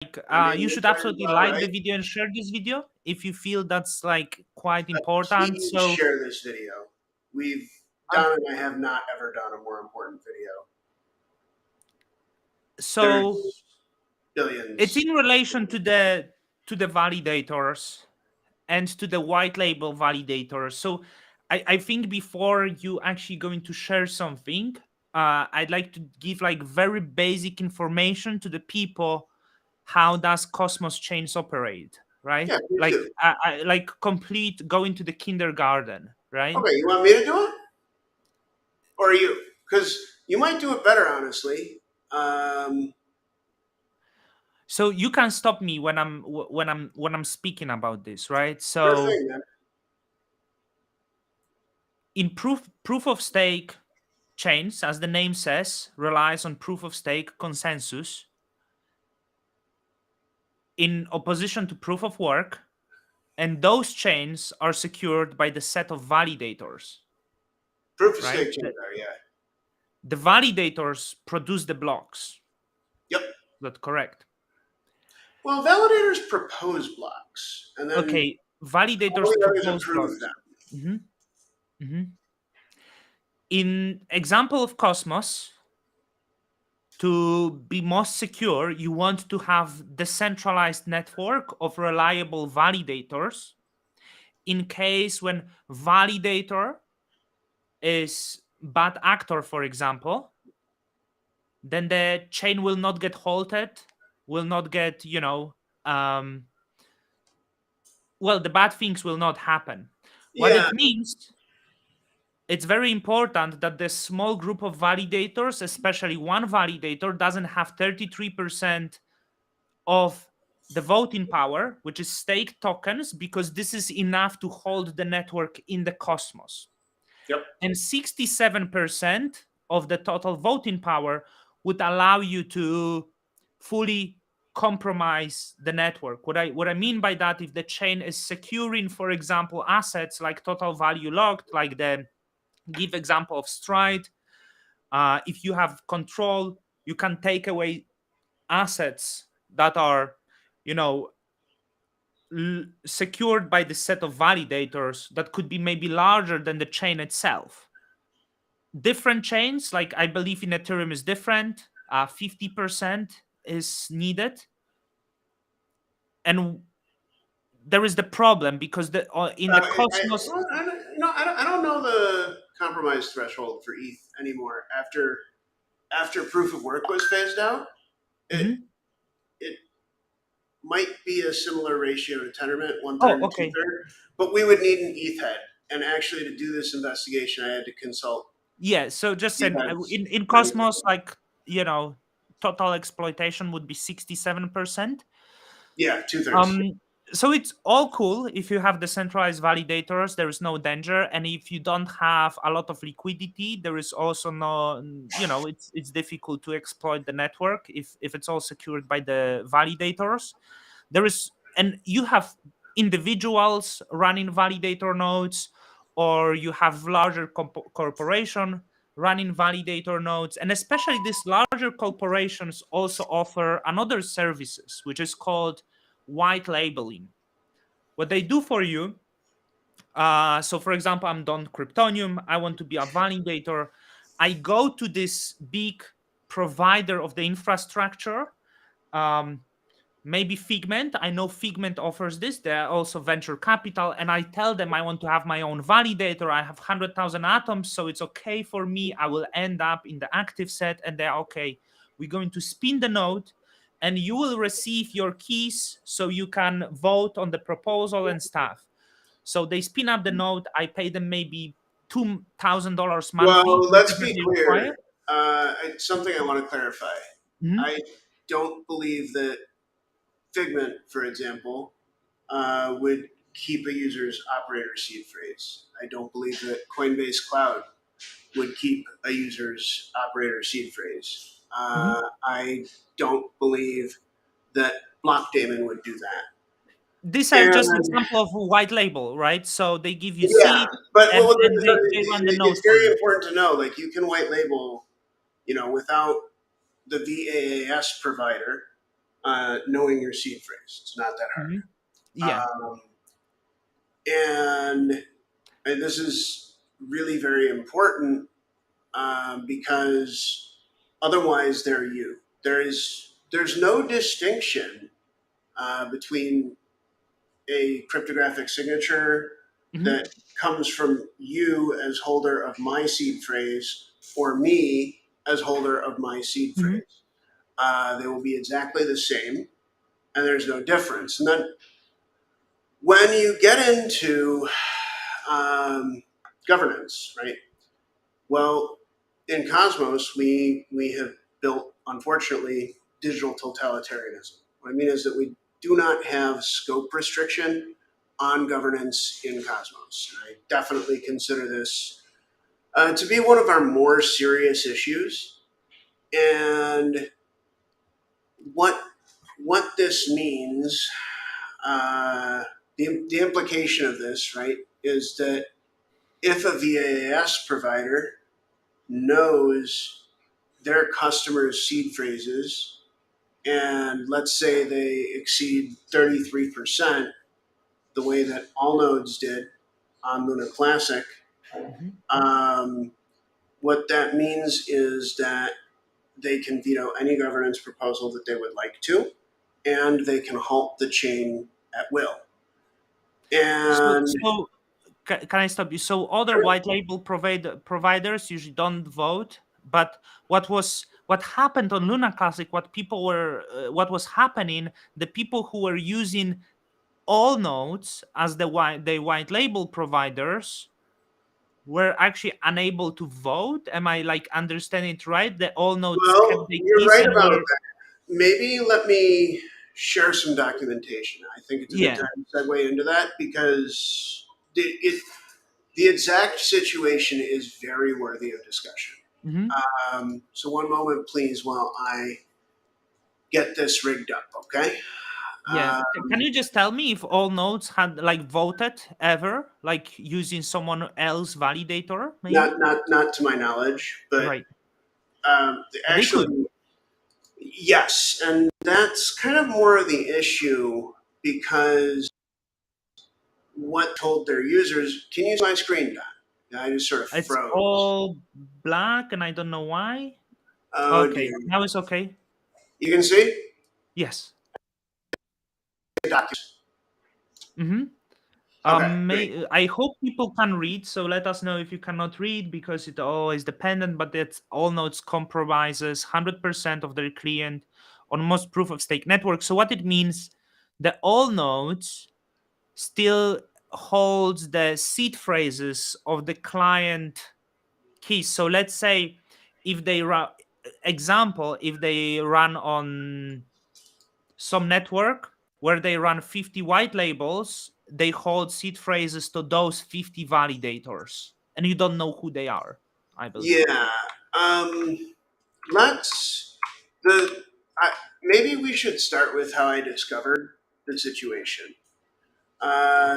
I mean, you you're should doing absolutely well, like right? the video and share this video if you feel that's like quite important. Please So, share this video. We've um, done, and I have not ever done a more important video. so There's it's billions. in relation to the validators and to the white label validators. So, I think before you actually going to share something, I'd like to give like very basic information to the people. How does Cosmos chains operate? Right? Yeah, please Like, do. like complete going to the kindergarten, right? Okay, you want me to do it, or you? Because you might do it better, honestly. Um, So you can stop me when I'm speaking about this, right? sure So thing, man. in proof of stake chains, as the name says, relies on proof of stake consensus in opposition to proof of work, and those chains are secured by the set of validators, Proof of right? stake chains are, yeah. The validators produce the blocks. Yep. That's correct. Well, validators propose blocks, and then Okay, all validators the others propose approve blocks. them. hmm hmm In example of Cosmos, to be most secure, you want to have decentralized network of reliable validators in case when validator is bad actor, for example, then the chain will not get halted, will not get, um, well, the bad things will not happen. What Yeah, it means, it's very important that the small group of validators, especially one validator, doesn't have 33% of the voting power, which is stake tokens, because this is enough to hold the network in the Cosmos. yep. And 67% of the total voting power would allow you to fully compromise the network. What I mean by that, if the chain is securing, for example, assets like total value locked, like the give example of Stride, if you have control, you can take away assets that are, you know, secured by the set of validators that could be maybe larger than the chain itself. Different chains, like I believe in Ethereum is different. 50% is needed, and there is the problem because in the Cosmos. I don't know the compromise threshold for ETH anymore. After proof of work was phased out, it Mhm. it might be a similar ratio to Tendermint, one Oh, third and two okay. third. But we would need an ETH head, and actually to do this investigation, I had to consult Yeah. So just ETH said heads in pretty Cosmos, quickly. like, total exploitation would be 67%. Yeah, two thirds. Um, so it's all cool if you have decentralized validators. There is no danger, and if you don't have a lot of liquidity, there is also no, it's difficult to exploit the network if it's all secured by the validators. There is, and you have individuals running validator nodes, or you have larger corporation running validator nodes, and especially these larger corporations also offer another services which is called white labeling. What they do for you, so for example, I'm Don Kryptonium, I want to be a validator. I go to this big provider of the infrastructure, um, maybe Figment. I know Figment offers this. They're also venture capital, and I tell them I want to have my own validator. I have 100,000 atoms, so it's okay for me. I will end up in the active set, and they're okay. We're going to spin the node, and you will receive your keys so you can vote on the proposal and stuff. So they spin up the node. I pay them maybe $2,000 monthly, Well, let's whatever be they require. clear. Something I want to clarify. Mhm. I don't believe that Figment, for example, would keep a user's operator seed phrase. I don't believe that Coinbase Cloud would keep a user's operator seed phrase. Mhm. I don't believe that Blockdaemon would do that. These are just And example of white label, right? So they give you yeah, seed, but and well, they run the node it's for very you. important to know. Like you can white label, without the VAAS provider. knowing your seed phrase. It's not that Hmm. Yeah. hard. And this is really very important because otherwise they're you. There's no distinction between a cryptographic signature Hmm. that comes from you as holder of my seed phrase or me as holder of my seed Hmm. phrase. They will be exactly the same, and there's no difference. And then when you get into governance, right? Well, in Cosmos, we have built, unfortunately, digital totalitarianism. What I mean is that we do not have scope restriction on governance in Cosmos. And I definitely consider this to be one of our more serious issues. And what what this means, the implication of this, right, is that if a VAS provider knows their customers' seed phrases, and let's say they exceed 33%, the way that all nodes did on Luna Classic, Hmm. um, what that means is that they can veto any governance proposal that they would like to, and they can halt the chain at will. So, And so can I stop you? So other white label providers usually don't vote, but what happened on Luna Classic? What was happening? The people who were using all nodes as the white label providers were actually unable to vote. Am I like understanding it right? The all nodes kept well, the you're keys right and about were that. Maybe let me share some documentation. I think it's a good yeah. time to segue into that because the exact situation is very worthy of discussion. Hmm. So, one moment, please, while I get this rigged up, okay? Yeah. Can Um, you just tell me if all nodes had like voted ever, like using someone else validator, maybe? not to my knowledge, but Right. But they could. actually, yes. And that's kind of more of the issue because what told their users, can you see my screen, Don? And I just sort of It's froze. all black and I don't know why. Oh, Okay. dear. Now it's okay. You can see? Yes. Documents. Mm-hmm. Okay, great. I hope people can read, so let us know if you cannot read because it all is dependent, but it's all nodes compromises 100% of their client on most proof of stake network. So what it means, the all nodes still holds the seed phrases of the client keys. So let's say if they run example, if they run on some network where they run 50 white labels, they hold seed phrases to those 50 validators, and you don't know who they are, I believe. Yeah. Um, let's the I, maybe we should start with how I discovered the situation.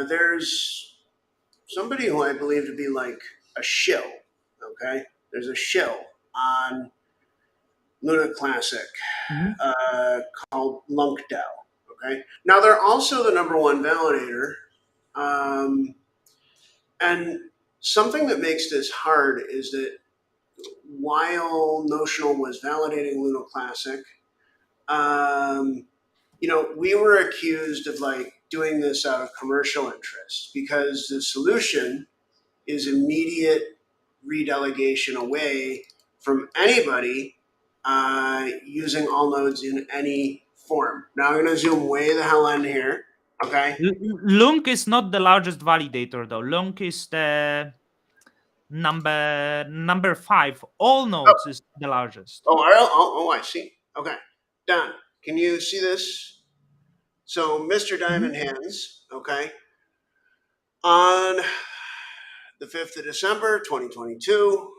There's somebody who I believe to be like a shill. Okay, there's a shill on Luna Classic Mhm. uh, called Lunkdell. Okay, now they're also the number one validator, um, and something that makes this hard is that while Notional was validating Luna Classic, um, we were accused of like doing this out of commercial interest because the solution is immediate redelegation away from anybody using all nodes in any form. Now I'm going to zoom way the hell in here. Okay. Lunk is not the largest validator though. Lunk is the number 5. All Oh, nodes is the largest. I see. Okay. Don, can you see this? So Mr. Mhm. Diamond Hands, okay, on the 5th of December, 2022,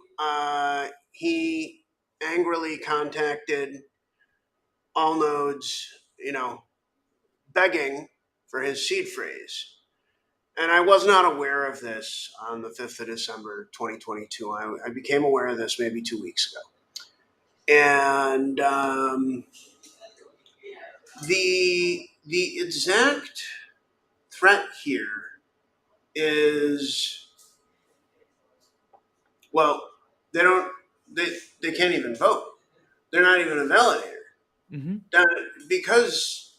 he angrily contacted all nodes, begging for his seed phrase. And I was not aware of this on the 5th of December, 2022. I became aware of this maybe 2 weeks ago. And The exact threat here is, well, they don't they can't even vote. They're not even a validator. Hmm. That, because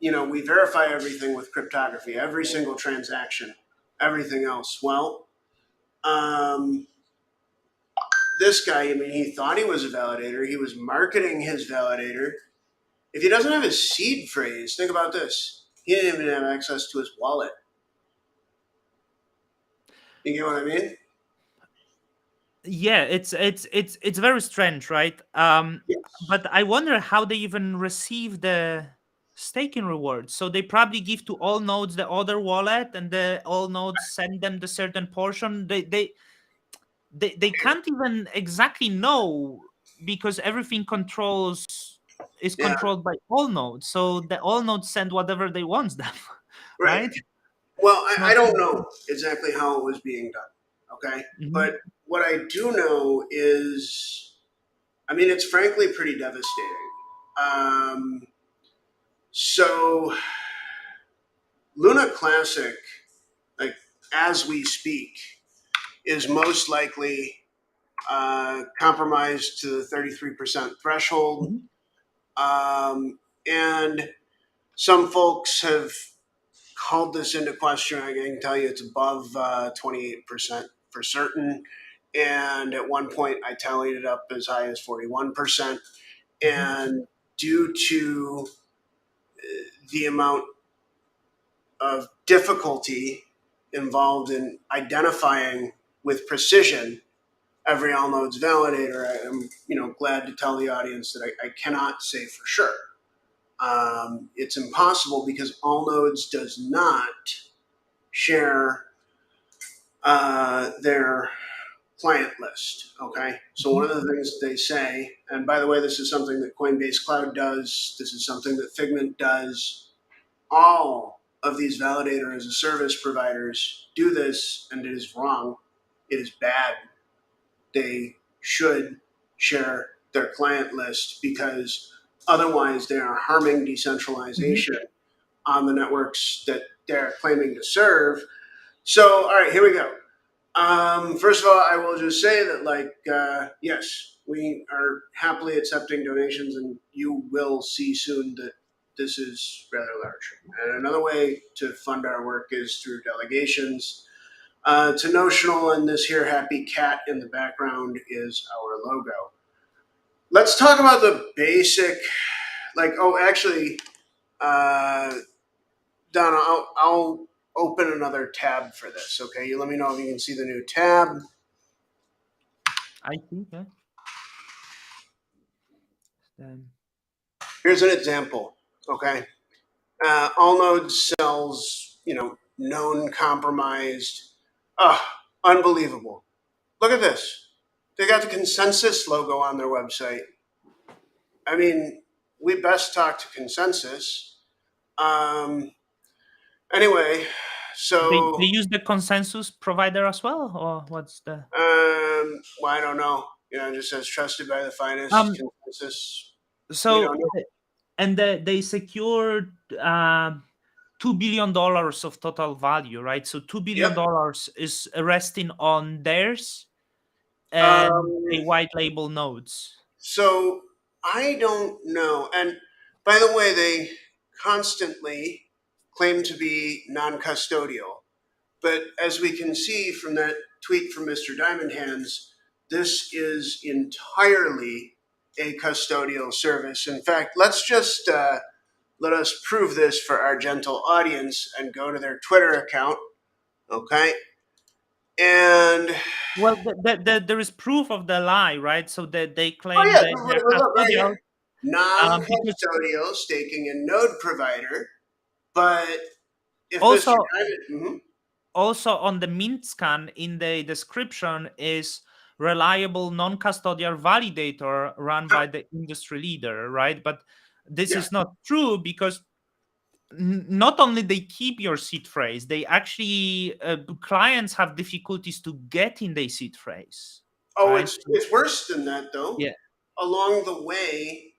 we verify everything with cryptography, every single transaction, everything else. Well, um, this guy, I mean, he thought he was a validator. He was marketing his validator. If he doesn't have his seed phrase, think about this. He didn't even have access to his wallet. You get what I mean? Yeah, it's very strange, right? Yes. But I wonder how they even receive the staking rewards. So they probably give to all nodes the other wallet, and the all nodes send them the certain portion. They can't even exactly know, because everything controls is Yeah. controlled by all nodes. So the all nodes send whatever they want them, Right. right? Well, It's I not. don't know exactly how it was being done. Okay. Mhm. But what I do know is, I mean, it's frankly pretty devastating. Um, so Luna Classic, like as we speak, is most likely compromised to the 33% threshold. Mhm. And some folks have called this into question. I can tell you it's above 28% for certain. And at one point, I tallied it up as high as 41%. Mhm. And due to the amount of difficulty involved in identifying with precision every all nodes validator, I am glad to tell the audience that I cannot say for sure. It's impossible because all nodes does not share their client list. Okay, so one Mhm. of the things they say, and by the way, this is something that Coinbase Cloud does. This is something that Figment does. All of these validator as a service providers do this, and it is wrong. It is bad. They should share their client list because otherwise they are harming Mhm. decentralization on the networks that they're claiming to serve. So, all right, here we go. First of all, I will just say that, yes, we are happily accepting donations, and you will see soon that this is rather large. And another way to fund our work is through delegations. To Notional, and this here happy cat in the background is our logo. Let's talk about the basic, actually, uh, Donna, I'll open another tab for this. Okay, you let me know if you can see the new tab. I think. Yeah. Um, Here's an example. Okay, all nodes sells, known compromised. Ah, unbelievable. Look at this. They got the consensus logo on their website. I mean, we best talk to consensus. Um, anyway, they so use the consensus provider as well, or what's the well, I don't know. It just says trusted by the finest um? consensus. We So don't know. and they secured $2 billion of total value, right? So $2 billion Yep. dollars is resting on theirs, and they Um, white label nodes. so I don't know. And by the way, they constantly claim to be non-custodial. But as we can see from that tweet from Mr. Diamond Hands, this is entirely a custodial service. In fact, let's just let us prove this for our gentle audience and go to their Twitter account. Okay. And Well, there is proof of the lie, right? So that they oh claim yeah, that they're look right custodial, here. because Non-custodial staking and node provider. But if Mr. also Diamond, also on the mint scan in the description is reliable non-custodial validator run by the industry leader, right? But this yeah. is not true, because not only they keep your seed phrase, they actually clients have difficulties to get in the seed phrase, Oh, right? it's worse than that though. Yeah. Along the way,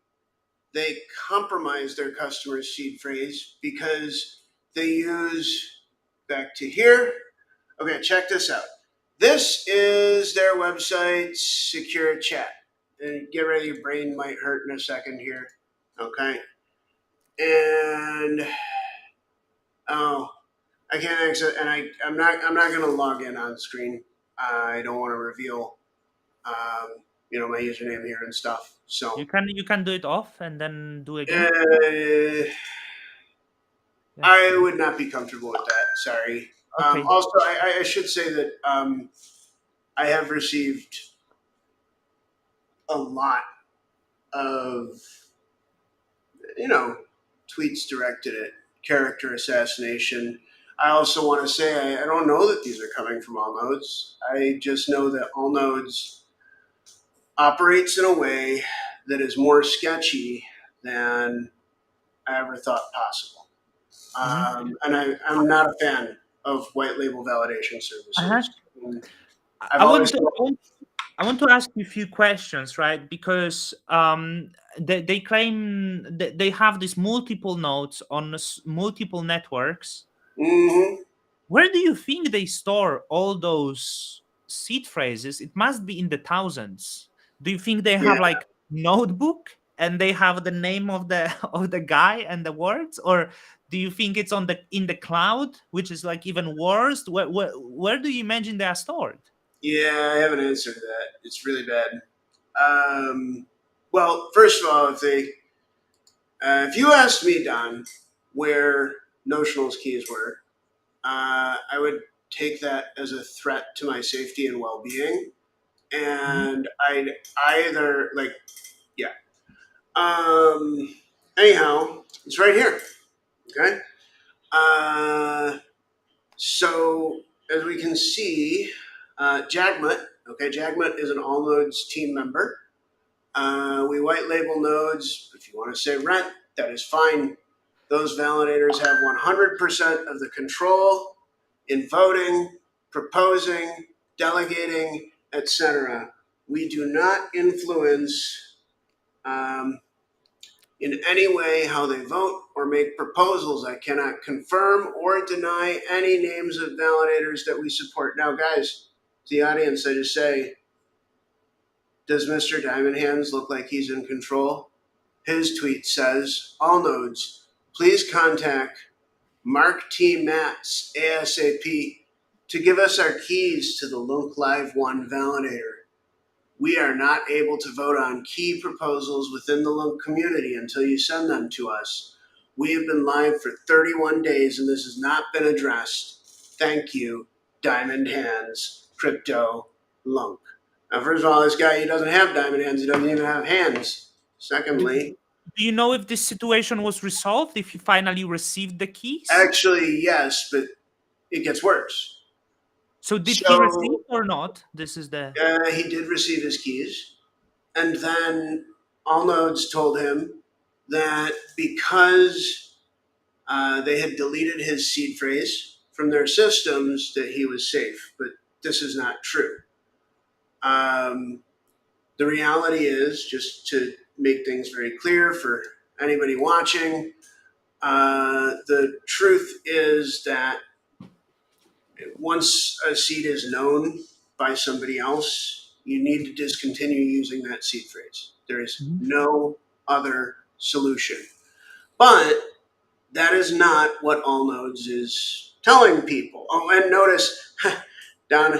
they compromise their customer's seed phrase because they use, back to here. Okay, check this out. This is their website, secure chat. And get ready, your brain might hurt in a second here. Okay. And oh, I can't exit, and I'm not going to log in on screen. I don't want to reveal, my username here and stuff. So You can do it off and then do again. uh, Yeah. I would not be comfortable with that. Sorry. Okay. Also, I should say that I have received a lot of you know tweets directed at character assassination. I also want to say I don't know that these are coming from all nodes. I just know that all nodes operates in a way that is more sketchy than I ever thought possible. Hmm. I'm not a fan of white label validation Uh-huh. services. And I I've I want always to I felt, want, I want to ask you a few questions, right? Because they claim that they have these multiple nodes on multiple networks. mm-hmm, Where do you think they store all those seed phrases? It must be in the thousands. Do you think they have yeah, like notebook and they have the name of the of the guy and the words, or do you think it's on the in the cloud, which is like even worse? Where do you imagine they are stored? yeah, I have an answer to that. It's really bad. Well, first of all, if you asked me, Don, where Notional's keys were, I would take that as a threat to my safety and well-being, Mhm. and I'd either like, yeah. Anyhow, it's right here. Okay. Uh, so as we can see, Jagmut. Okay, Jagmut is an All Nodes team member. We white label nodes. If you want to say rent, that is fine. Those validators have 100% of the control in voting, proposing, delegating, etc. We do not influence um, in any way how they vote or make proposals. I cannot confirm or deny any names of validators that we support. Now, guys, to the audience, I just say, does Mr. Diamond Hands look like he's in control? His tweet says, all nodes, please contact Mark T. Matz ASAP to give us our keys to the Lunk Live 1 validator. We are not able to vote on key proposals within the Lunk community until you send them to us. We have been live for 31 days and this has not been addressed. Thank you, Diamond Hands, Crypto Lunk. Now, first of all, this guy, he doesn't have diamond hands. He doesn't even have hands. Do, Secondly, do you know if this situation was resolved? If you finally received the keys? actually, yes, but it gets worse. So did he receive So or not? This is the. he did receive his keys, and then all nodes told him that because they had deleted his seed phrase from their systems, that he was safe. But this is not true. Um, the reality is, just to make things very clear for anybody watching, the truth is that once a seed is known by somebody else, you need to discontinue using that seed phrase. There is Mhm. no other solution. But that is not what All Nodes is telling people. Oh, and notice, Don,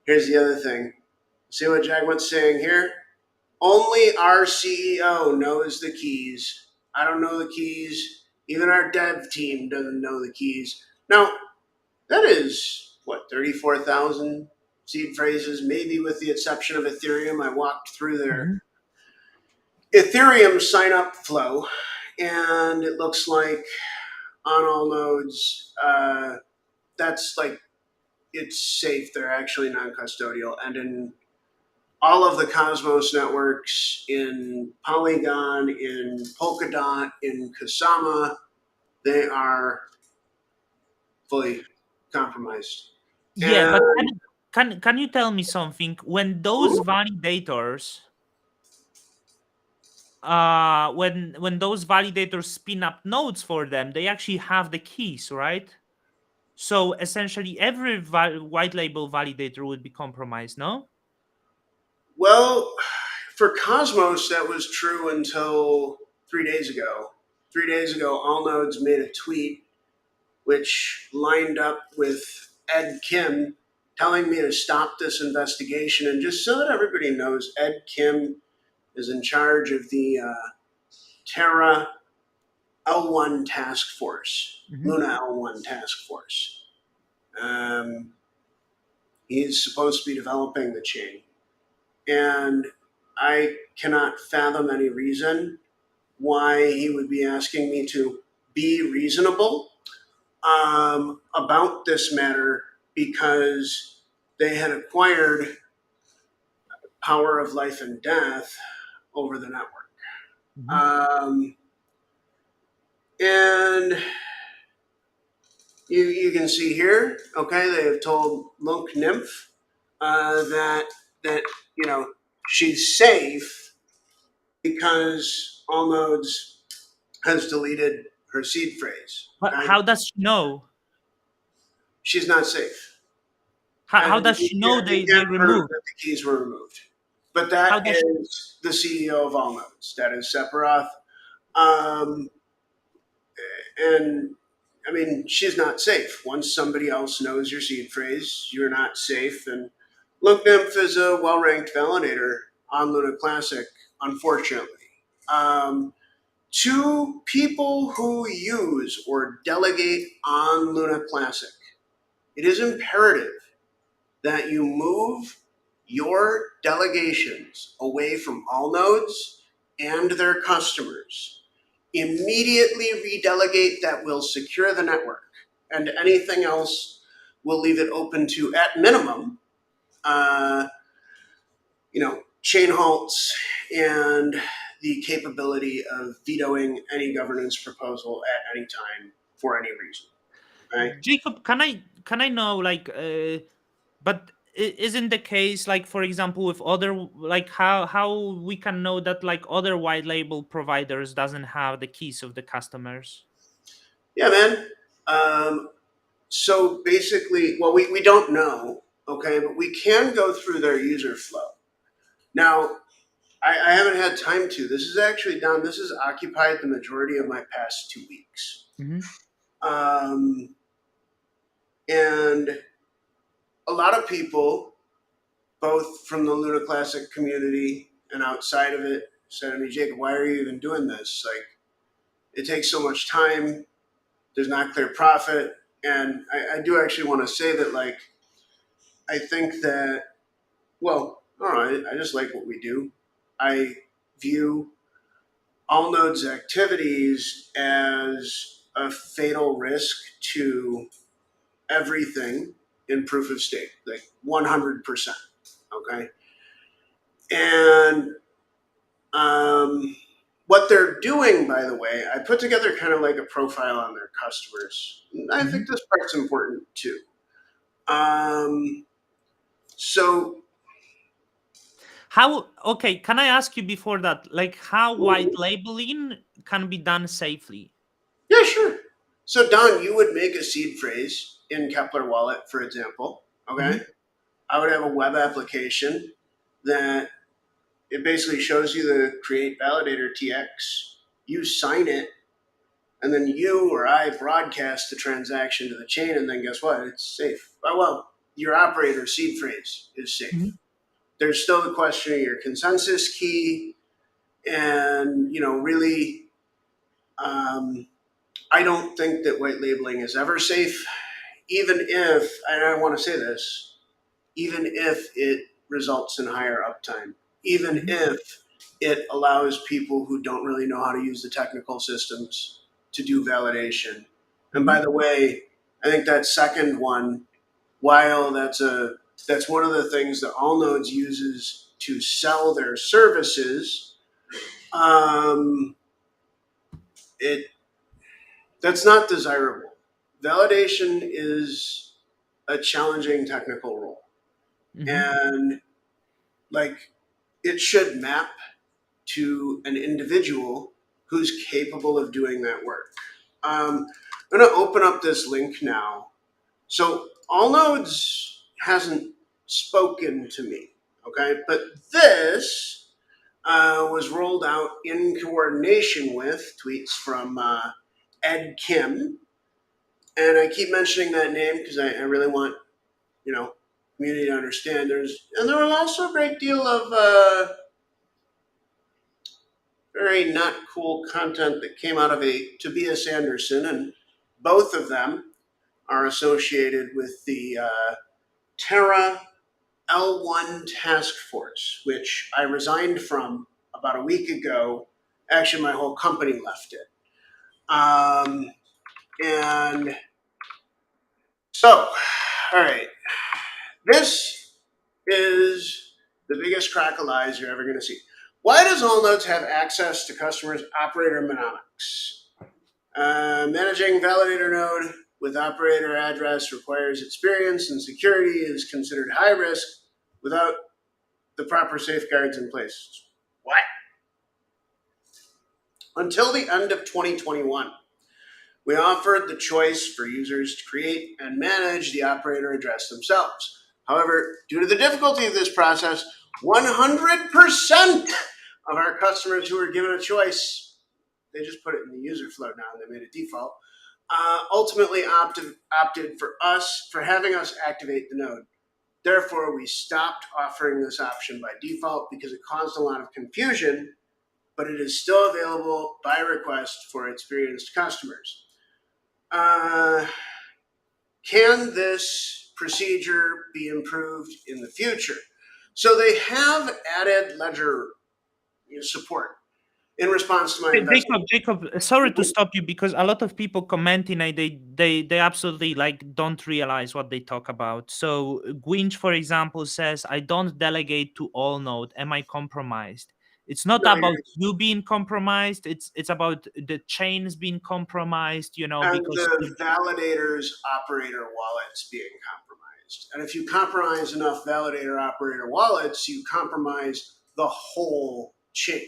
here's the other thing. See what Jagwin's saying here? Only our CEO knows the keys. I don't know the keys. Even our dev team doesn't know the keys. Now, that is, what, 34,000 seed phrases, maybe with the exception of Ethereum. I walked through their Mhm. Ethereum sign up flow, and it looks like on all nodes, that's like it's safe. They're actually non custodial. And in all of the Cosmos networks, in Polygon, in Polkadot, in Kusama, they are fully compromised. Yeah, And but can you tell me something? When those validators when those validators spin up nodes for them, they actually have the keys, right? So essentially, every white label validator would be compromised. No. Well, for Cosmos, that was true until 3 days ago. 3 days ago, All Nodes made a tweet which lined up with Ed Kim telling me to stop this investigation. And just so that everybody knows, Ed Kim is in charge of the Terra L1 task force, Hmm. Luna L1 task force. Um, he's supposed to be developing the chain. And I cannot fathom any reason why he would be asking me to be reasonable about this matter because they had acquired power of life and death over the network. Hmm. Um, and you can see here, okay, they have told Lunk Nymph that you know she's safe because All Nodes has deleted her seed phrase. But Okay, how does she know? she's not safe, How and does she know you they can't prove removed? that the keys were removed. But How that does she? is the CEO of All Nodes. That is Sephiroth. Um, and I mean, she's not safe. Once somebody else knows your seed phrase, you're not safe. And Look Nymph is a well ranked validator on Luna Classic, unfortunately. Um, to people who use or delegate on Luna Classic, it is imperative that you move your delegations away from all nodes and their customers. Immediately redelegate that will secure the network, and anything else will leave it open to, at minimum, uh, chain halts and the capability of vetoing any governance proposal at any time for any reason. Right? Jacob, can I know like but isn't the case like for example with other like how we can know that like other white label providers doesn't have the keys of the customers? Yeah, man. So basically, well, we don't know, okay, but we can go through their user flow. Now, I haven't had time to. This is actually done. This has occupied the majority of my past 2 weeks. Hmm. Um, and a lot of people, both from the Luna Classic community and outside of it, said to me, Jacob, why are you even doing this? Like, it takes so much time. There's not clear profit. And I do actually want to say that, like, I think that, well, all right, I just like what we do. I view all nodes activities as a fatal risk to everything in proof of stake, like 100%. Okay. And what they're doing, by the way, I put together kind of like a profile on their customers. I Hmm. think this part's important too. Um, so, How, okay, can I ask you before that, like how white labeling can be done safely? yeah, sure. So, Don, you would make a seed phrase in Kepler Wallet, for example. Okay. Hmm. I would have a web application that it basically shows you the create validator TX. You sign it, and then you or I broadcast the transaction to the chain, and then guess what? It's safe. Well, your operator seed phrase is safe. Hmm. There's still the question of your consensus key, and really, um, I don't think that white labeling is ever safe, even if, and I want to say this, even if it results in higher uptime, even Hmm. if it allows people who don't really know how to use the technical systems to do validation. And Hmm. by the way, I think that second one, while that's one of the things that All Nodes uses to sell their services, um, it that's not desirable. Validation is a challenging technical role, Hmm. and like it should map. to an individual who's capable of doing that work. I'm going to open up this link now. So Allnodes hasn't spoken to me, okay? But this was rolled out in coordination with tweets from Ed Kim, and I keep mentioning that name because I really want community to understand. There was also a great deal of very not cool content that came out of a Tobias Anderson, and both of them are associated with the Terra L1 task force, which I resigned from about a week ago. Actually, my whole company left it. And so, all right, this is the biggest crack of lies you're ever going to see. Why does Allnodes have access to customers' operator mnemonics? Managing validator node with operator address requires experience, and security is considered high risk without the proper safeguards in place. What? Until the end of 2021, we offered the choice for users to create and manage the operator address themselves. However, due to the difficulty of this process, 100% of our customers who were given a choice, they just put it in the user flow now and they made it default, ultimately opted for having us activate the node. Therefore, we stopped offering this option by default because it caused a lot of confusion, but it is still available by request for experienced customers. Can this procedure be improved in the future? So they have added ledger support in response to my investment. Jacob, sorry to stop you because a lot of people commenting, they absolutely like don't realize what they talk about. So Gwinch, for example, says, "I don't delegate to all node. Am I compromised?" It's not No, about you being compromised. It's about the chains being compromised. and Because the validator's operator wallets being compromised. And if you compromise enough validator operator wallets, you compromise the whole chain.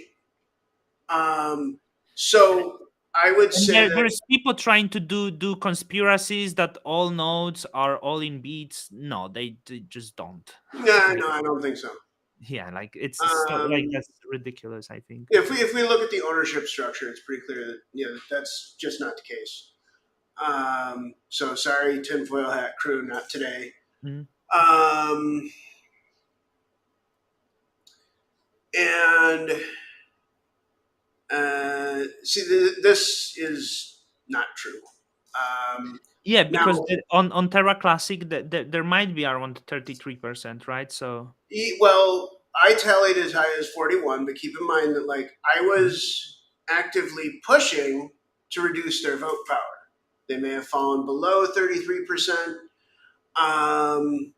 Um, so I would and say that there's people trying to do conspiracies that all nodes are all in beats. No, they just don't. no, Like, no, I don't think so. yeah, like it's stuff like Um, that's ridiculous, I think. if we look at the ownership structure, it's pretty clear that that's just not the case. So sorry, tinfoil hat crew, not today. Mhm. Um, and see, this is not true. Yeah, Now, because on Terra Classic, there might be around 33%, right? So well, I tallied as high as 41, but keep in mind that I Mhm. was actively pushing to reduce their vote power. They may have fallen below 33%. Um,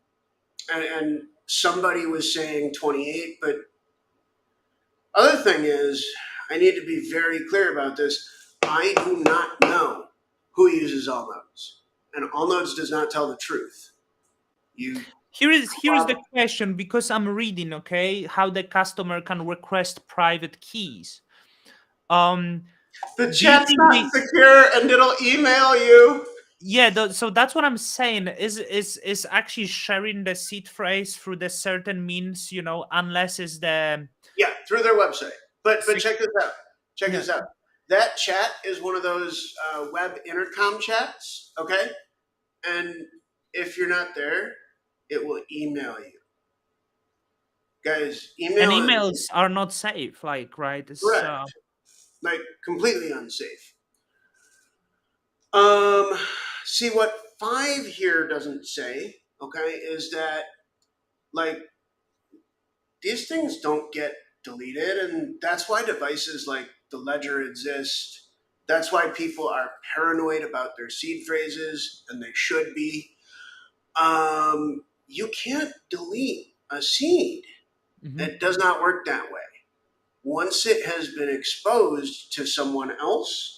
and somebody was saying 28, but other thing is, I need to be very clear about this. I do not know who uses Allnodes, and Allnodes does not tell the truth. You Here is the prob- question, because I'm reading, okay, how the customer can request private keys. Um, the do you chat's think not they? secure, and it'll email you. Yeah, so that's what I'm saying. Is actually sharing the seed phrase through the certain means, unless it's the Yeah, through their website. But sec- check this out. Check yeah. this out. That chat is one of those web intercom chats. Okay, and if you're not there, it will email you. Guys, And email is emails are not safe, like, right? It's correct. Completely unsafe. Um, See what 5 here doesn't say, okay, is that like these things don't get deleted, and that's why devices like the ledger exist. That's why people are paranoid about their seed phrases, and they should be. You can't delete a seed. Mhm. It does not work that way. Once it has been exposed to someone else,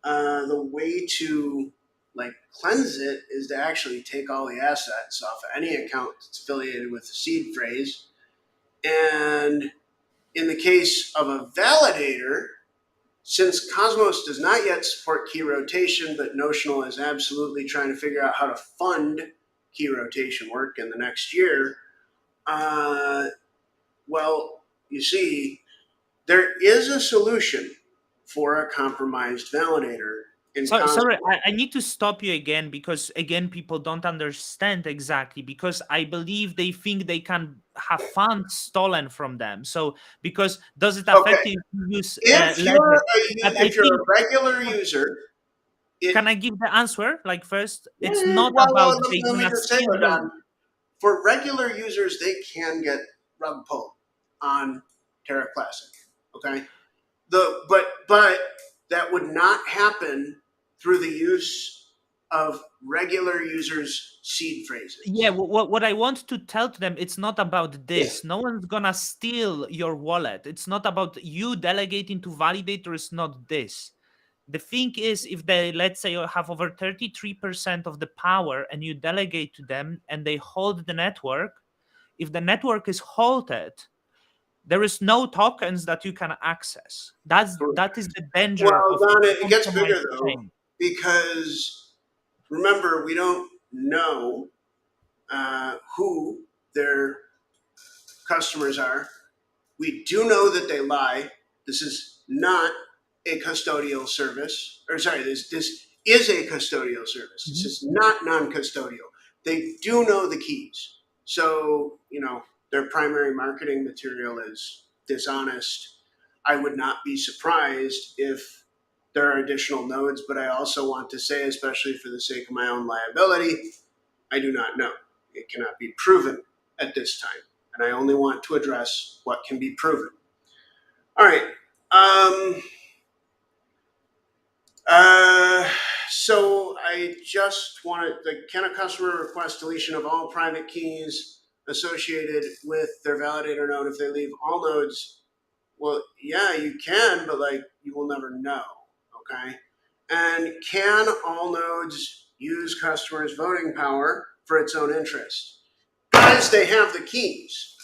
the way to cleanse it is to actually take all the assets off of any account that's affiliated with the seed phrase and in the case of a validator, since Cosmos does not yet support key rotation, but Notional is absolutely trying to figure out how to fund key rotation work in the next year, uh, well, you see, there is a solution for a compromised validator in So Cosmos. sorry, I need to stop you again because again people don't understand exactly because I believe they think they can have funds stolen from them. So because does it Okay, affect if you use if you're ledger? a, But I if you're think a regular user, it can I give the answer? Like first, it's well, not well about let, they let me gonna just say steal though, your. Don, for regular users, they can get rug pulled on Terra Classic. Okay, but that would not happen through the use of regular users' seed Yeah, phrases. what I want to tell to them, it's not about Yeah. this. No one's gonna steal your wallet. It's not about you delegating to validators. Not this. The thing is, if they, let's say, have over 33% of the power and you delegate to them and they hold the network, if the network is halted, there is no tokens that you can access. That is the danger Well, of Don, it gets bigger compromised though chain. because remember we don't know who their customers are. We do know that they lie. This is not a custodial service, or sorry, this is a custodial service. This Mhm. is not non-custodial. They do know the keys, so their primary marketing material is dishonest. I would not be surprised if there are additional nodes, but I also want to say, especially for the sake of my own liability, I do not know. It cannot be proven at this time, and I only want to address what can be proven. All right. Um, uh, so I just wanted can a customer request deletion of all private keys associated with their validator node if they leave all nodes? Well, yeah, you can, but you will never know. Okay. And can all nodes use customers' voting power for its own interest? Guys, they have the keys.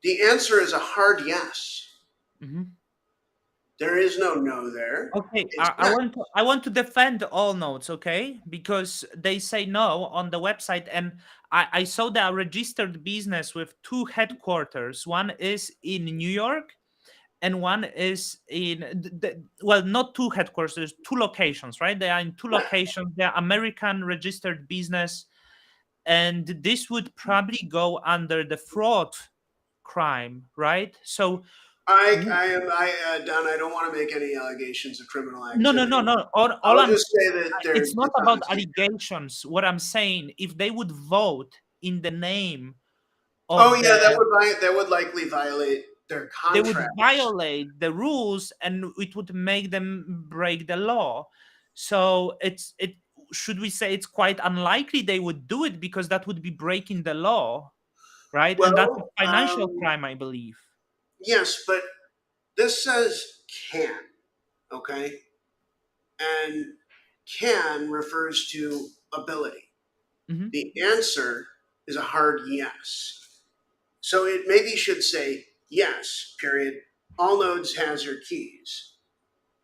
The answer is a hard yes. Mhm. There is no there. Okay, It's yes. I want to defend all nodes, okay? Because they say no on the website, and I saw they are registered business with two headquarters. One is in New York, and one is in well, not two headquarters, two locations, right? They are in two Right. locations. They are American registered business, and this would probably go under the fraud crime, right? So I am Don. I don't want to make any allegations of criminal no, no, no, activity. no. All I'll I'm just say that they're it's not about dishonest. allegations. What I'm saying, if they would vote in the name Oh of yeah, the, that would likely violate their they would contracts. violate the rules, and it would make them break the law. So it should we say it's quite unlikely they would do it because that would be breaking the law, right? And that's a Well, financial crime, I believe. yes, but this says can. Okay, and can refers to ability. Hmm. The answer is a hard yes. So it maybe should say yes, period. All nodes has your keys.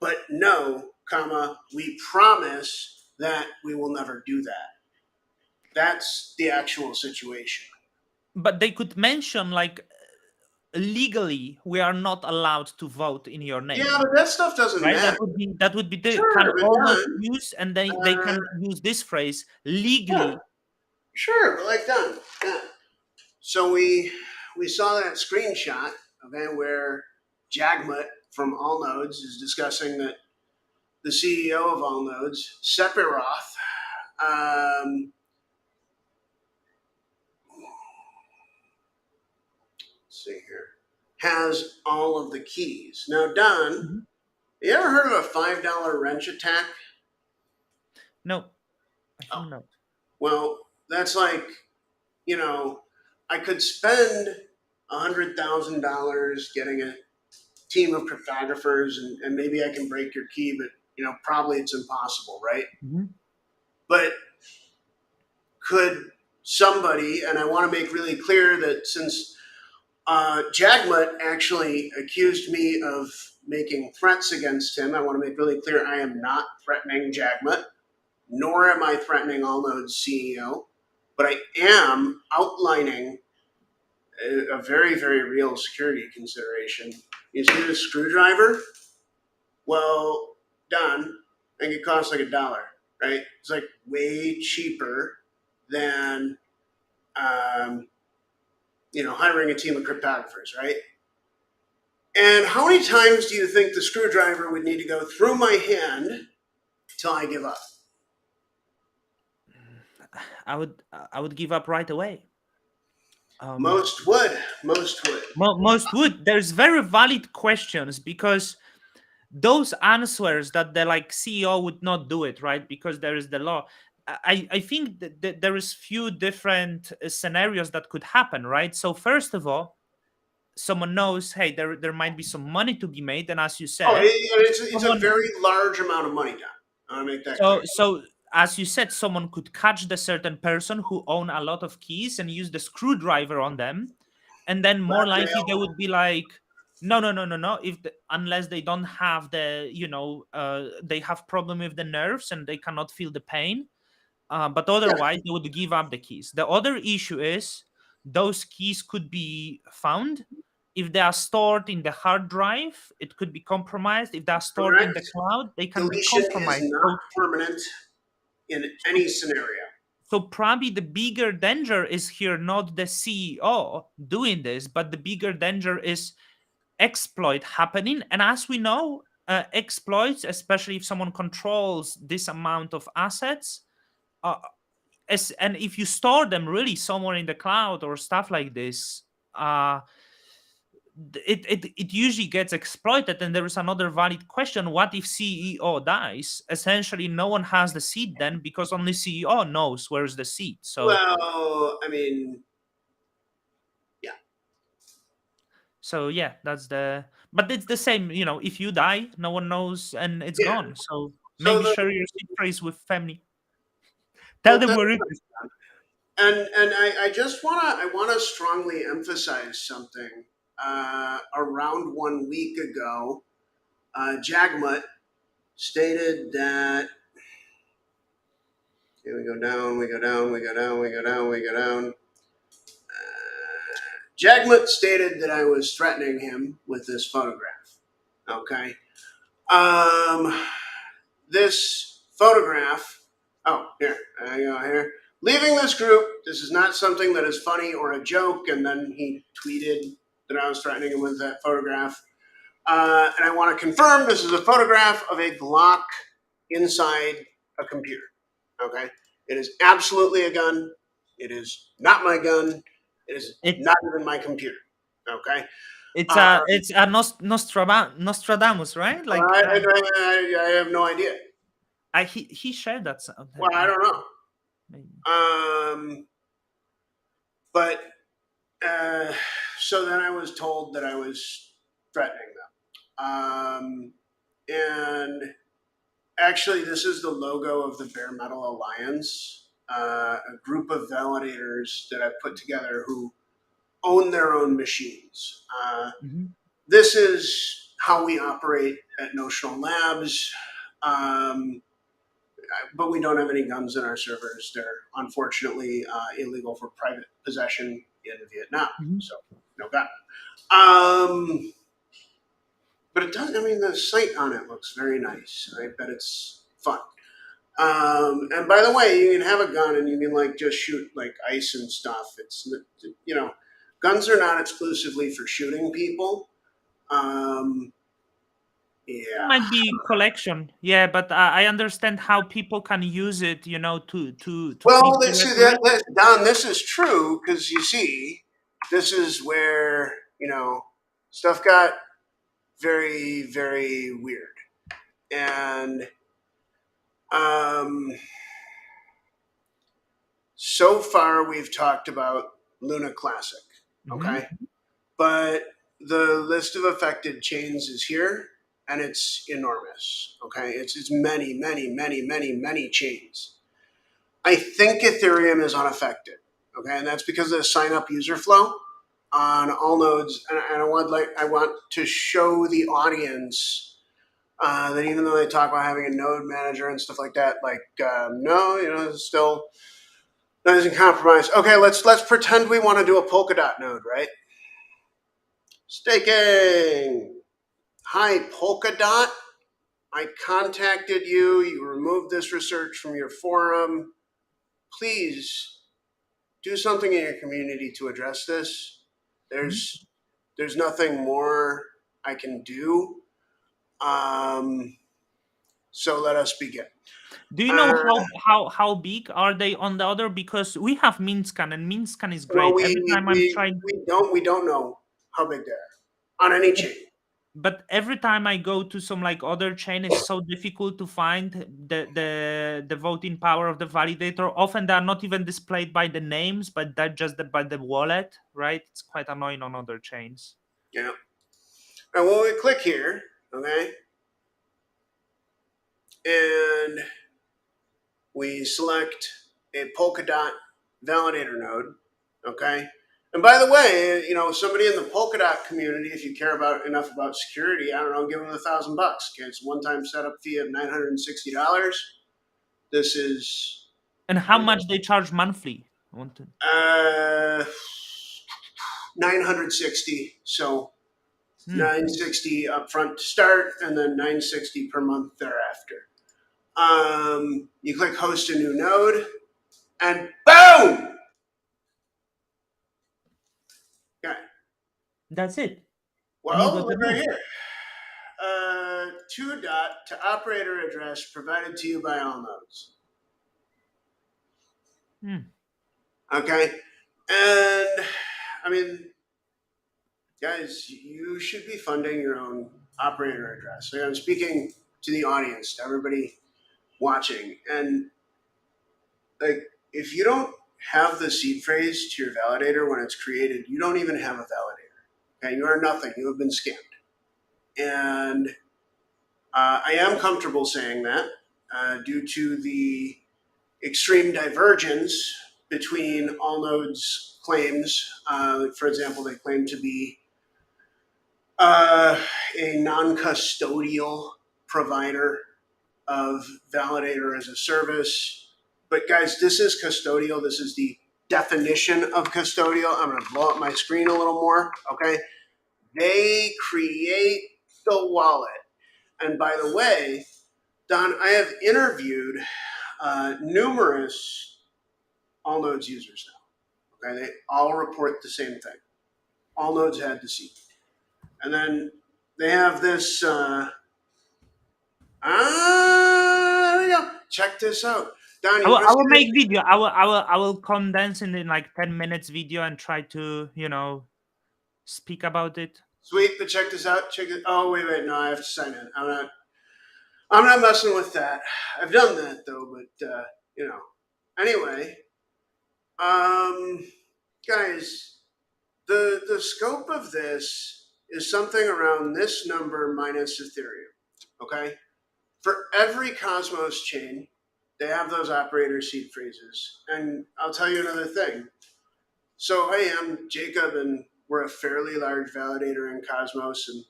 But no, comma, we promise that we will never do that. That's the actual situation. But they could mention like legally we are not allowed to vote in your Yeah, name, but that stuff doesn't right? matter. That would be the can Sure, but all not done. use, and they Uh, can use this phrase yeah, legally. sure, but done. Done. So we saw that screenshot, okay, where Jagmut from All Nodes is discussing that the CEO of All Nodes, Sephiroth, um, let's see here, has all of the keys. Now, Don, Mhm. you ever heard of a $5 wrench attack? No, I Oh, think not. well, that's you know, I could spend $100,000 getting a team of cryptographers, and maybe I can break your key, but probably it's impossible, right? Mhm. But could somebody, and I want to make really clear that since Jagmut actually accused me of making threats against him. I want to make really clear I am not threatening Jagmut, nor am I threatening Allnode's CEO, but I am outlining a very, very real security consideration. You see this screwdriver? Well, done. I think it costs like $1, right? It's like way cheaper than hiring a team of cryptographers, right? And how many times do you think the screwdriver would need to go through my hand till I give up? I would give up right away. Um, Most would. Most would. most would. There's very valid questions because those answers that the like CEO would not do it, right? Because there is the law. I think that there is few different scenarios that could happen, right? So first of all, someone knows, hey, there might be some money to be made, and as you Oh, said, it's a someone very large amount of money, Don. I want to make that so clear. so as you said, someone could catch the certain person who own a lot of keys and use the screwdriver on them, and then more likely they Blackmail. would be like, no, no, no, no, no, unless they don't have the, they have problem with the nerves and they cannot feel the pain, but Yeah, otherwise they would give up the keys. The other issue is those keys could be found. If they are stored in the hard drive, it could be compromised. If they are stored in the correct. cloud, they can be Deletion is compromised. not permanent in any scenario. So probably the bigger danger is here not the CEO doing this, but the bigger danger is exploit happening. And as we know, exploits, especially if someone controls this amount of assets, uh, and if you store them really somewhere in the cloud or stuff like this, uh, it usually gets exploited. And there is another valid question: what if CEO dies? Essentially, no one has the seed then, because only CEO knows where's the seed. Well, I mean, yeah. So yeah, that's the. But it's the same, if you die, no one knows, and it's Yeah. gone. So So maybe the share your seed phrase with family. Tell well, them where it is. and I just wanna strongly emphasize something. Around 1 week ago, Jagmut stated that here we go down, we go down, we go down, we go down, we go down. Jagmut stated that I was threatening him with this photograph. Okay. Um, this photograph. Oh, here. I go here. Leaving this group. This is not something that is funny or a joke. And then he tweeted that I was threatening him with that photograph. And I want to confirm this is a photograph of a Glock inside a computer. Okay. It is absolutely a gun. It is not my gun. It is It not even my computer. Okay. it's Uh, a Nostradamus, right? Like I have no idea. he shared that sound. Well, I don't know. Maybe. Um, but so then I was told that I was threatening them. And actually, this is the logo of the Bare Metal Alliance, a group of validators that I've put together who own their own machines. Mhm. This is how we operate at Notional Labs. Um, but we don't have any guns in our servers. They're unfortunately illegal for private possession in Vietnam. Mhm. So no gun. Um, but it does. I mean, the site on it looks very nice. I bet it's fun. And by the way, you can have a gun and you can like just shoot like ice and stuff. It's guns are not exclusively for shooting people. Um, It yeah. might be collection, yeah, but I understand how people can use it, to flip Well, the that, rhetoric. Don, this is true because you see, this is where stuff got very, very weird, and um, so far we've talked about Luna Classic, Mhm. okay, but the list of affected chains is here, and it's enormous. Okay, it's many, many, many, many, many chains. I think Ethereum is unaffected. Okay, and that's because of the sign up user flow. on all nodes, and I want to show the audience that even though they talk about having a node manager and stuff like that, like no, it's still that isn't compromised. Okay, let's pretend we want to do a Polkadot node, right? Staking. Hi, Polkadot. I contacted you. You removed this research from your forum. Please do something in your community to address this. Hmm? There's nothing more I can do. Um, so let us begin. Do you know Uh, how big are they on the other? Because we have Minscan, and Minscan is well, great. Every time I'm trying, we don't know how big they are on any but chain. every time I go to some like other chain, it's so difficult to find the voting power of the validator. Often they are not even displayed by the names, but that just by the wallet, right? It's quite annoying on other chains. Yeah. And when we click here, okay, and we select a Polkadot validator node, okay. And by the way, somebody in the Polkadot community, if you care about enough about security, I don't know, give them $1,000. Okay, it's a one-time setup fee of $960. This is And how much they charge monthly? I want to. uh, 960. So Hmm. 960 upfront to start, and then 960 per month thereafter. You click host a new node, and boom. Okay. That's it. And you Well, got the look right node. here. Two dot to operator address provided to you by all nodes. Hmm. Okay, and I mean, guys, you should be funding your own operator address. So I'm speaking to the audience, to everybody watching, and like, if you don't have the seed phrase to your validator when it's created, you don't even have a validator. Okay, you are nothing. You have been scammed, and I am comfortable saying that due to the extreme divergence between all nodes claims. For example, they claim to be a non-custodial provider of validator as a service. But guys, this is custodial. This is the definition of custodial. I'm going to blow up my screen a little more. Okay. They create the wallet. And by the way, Don, I have interviewed numerous all nodes users now. Okay. They all report the same thing. All nodes had to see. And then they have this there you go. Check this out. Don, I you will, want to I will see this? make video. I will condense it in like 10 minutes video and try to speak about it. Sweet, but check this out. Check it. Oh, wait. No, I have to sign in. I'm not messing with that. I've done that though, but you know. Anyway, um, guys, the scope of this is something around this number minus Ethereum. Okay, for every Cosmos chain, they have those operator seed phrases. And I'll tell you another thing. So, hey, I'm Jacob, and we're a fairly large validator in Cosmos. And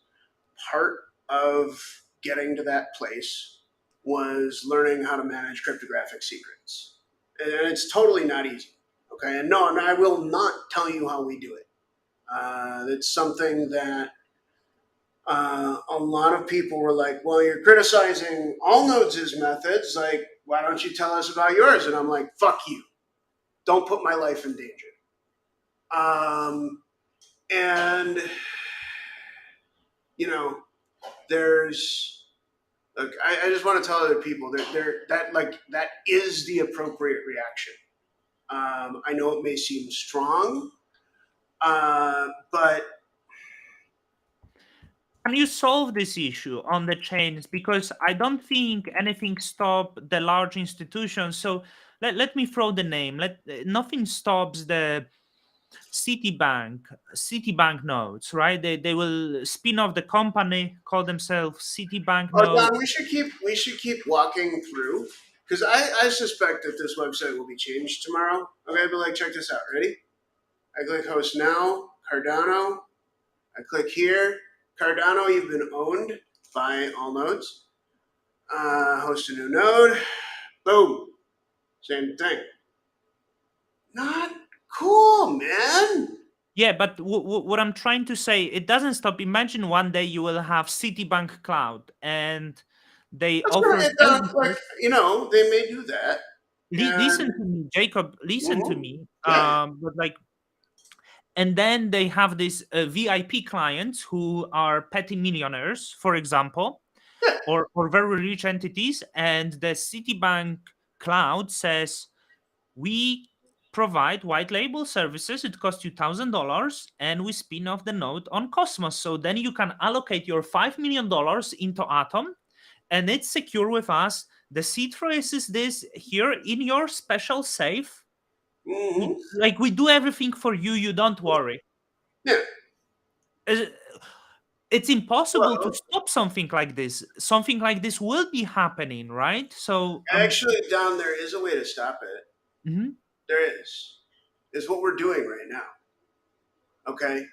part of getting to that place was learning how to manage cryptographic secrets. And it's totally not easy. Okay. And no, and I will not tell you how we do it. It's something that a lot of people were like, well, you're criticizing all nodes' methods. Like, why don't you tell us about yours? And I'm like, fuck you. Don't put my life in danger. And, you know, there's, look, I just want to tell other people that is the appropriate reaction. I know it may seem strong, but Can you solve this issue on the chains? Because I don't think anything stop the large institutions. So let me throw the name. Nothing stops the Citibank nodes, right? They will spin off the company, call themselves Citibank Don, nodes. we should keep walking through because I suspect that this website will be changed tomorrow. Okay, but like check this out. Ready? I click host now. Cardano. I click here. Cardano, you've been owned by all nodes. Host a new node. Boom. Same thing. Not cool, man. Yeah, but what I'm trying to say, it doesn't stop. Imagine one day you will have Citibank Cloud, and they That's gonna offer it down like services. they may do that. Listen And to me, Jacob. Listen to mhm, me. yeah, yeah, But like, and then they have these VIP clients who are petty millionaires, for example, yeah. or very rich entities, and the Citibank Cloud says we provide white label services. It costs you $1,000, and we spin off the node on Cosmos. So then you can allocate your $5 million into Atom, and it's secure with us. The seed phrase is this here in your special safe. Hmm. Like we do everything for you. You don't worry. Yeah. Uh, It's impossible to Well, stop something like this. Something like this will be happening, right? So actually, Don, there is a way to stop it. mhm, There is. Is what we're doing right now. Okay.